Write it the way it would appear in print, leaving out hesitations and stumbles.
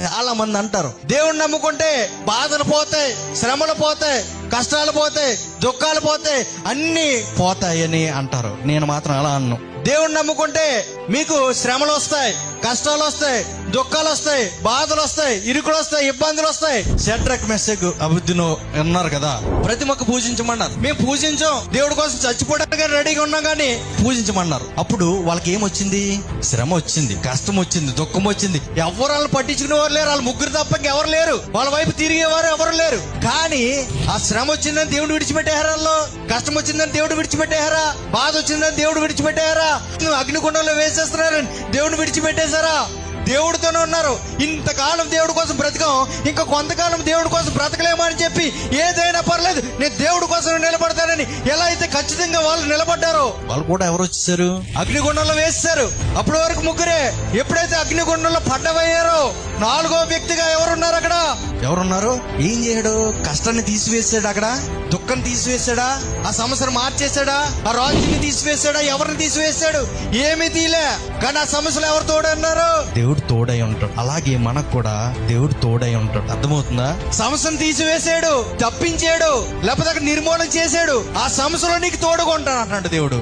చాలా మంది అంటారు, దేవుణ్ణి నమ్ముకుంటే బాధలు పోతాయి, శ్రమలు పోతాయి, కష్టాలు పోతాయి, దుఃఖాలు పోతాయి, అన్నీ పోతాయని అంటారు. నేను మాత్రం అలా అన్నాను. దేవుణ్ణి నమ్ముకుంటే మీకు శ్రమలు వస్తాయి, కష్టాలు వస్తాయి, దుఃఖాలు వస్తాయి, బాధలు వస్తాయి, ఇరుకులు వస్తాయి, ఇబ్బందులు వస్తాయి. షడ్రక్ మెషక్ అబేద్నెగో ఉన్నారు కదా, ప్రతిమకు పూజించమన్నారు. మేము పూజించాం, దేవుడి కోసం చచ్చిపోవడానికి రెడీగా ఉన్నాం, కానీ పూజించమన్నారు. అప్పుడు వాళ్ళకి ఏమొచ్చింది? శ్రమ వచ్చింది, కష్టం వచ్చింది, దుఃఖం వచ్చింది. ఎవరు వాళ్ళని పట్టించుకునేవారు లేరు. వాళ్ళు ముగ్గురు తప్ప ఎవరు లేరు. వాళ్ళ వైపు తిరిగేవారు ఎవరు లేరు. కానీ ఆ శ్రమ వచ్చిందని దేవుడు విడిచిపెట్టారా? వాళ్ళు కష్టం వచ్చిందని దేవుడు విడిచిపెట్టారా? బాధ వచ్చిందని దేవుడు విడిచిపెట్టారా? అగ్నిగుండంలో వేసేస్తున్నారని దేవుడిని విడిచిపెట్టేశారా? దేవుడితోనే ఉన్నారు. ఇంతకాలం దేవుడి కోసం బ్రతికాం, ఇంకా కొంతకాలం దేవుడి కోసం బ్రతకలేమో అని చెప్పి ఏదైనా పర్లేదు నేను దేవుడి కోసం నిలబడతానని ఎలా అయితే ఖచ్చితంగా వాళ్ళు నిలబడ్డారో, వాళ్ళు కూడా ఎవరు వచ్చేసారు? అగ్నిగుండంలో వేసేశారు. అప్పటి వరకు ముగ్గురే. ఎప్పుడైతే అగ్నిగుండంలో పడ్డవయ్యారో, నాలుగో వ్యక్తిగా ఎవరున్నారు? అక్కడ ఎవరున్నారు? ఏం చేయడు? కష్టాన్ని తీసివేసాడు, అక్కడ దుఃఖాన్ని తీసివేశాడా? ఆ సమస్యను మార్చేశాడా? ఆ రాజుని తీసివేశాడా? ఎవరిని తీసివేశాడు? ఏమీ తీలే. కానీ ఆ సమస్యలు ఎవరు తోడన్నారు? దేవుడు తోడై ఉంటాడు. అలాగే మనకు కూడా దేవుడు తోడై ఉంటాడు. అర్థమవుతుందా? సమస్యను తీసివేశాడు, తప్పించాడు, లేకపోతే అక్కడ నిర్మూలన చేశాడు. ఆ సమస్యలో నీకు తోడుగా ఉంటాను అంటాడు దేవుడు.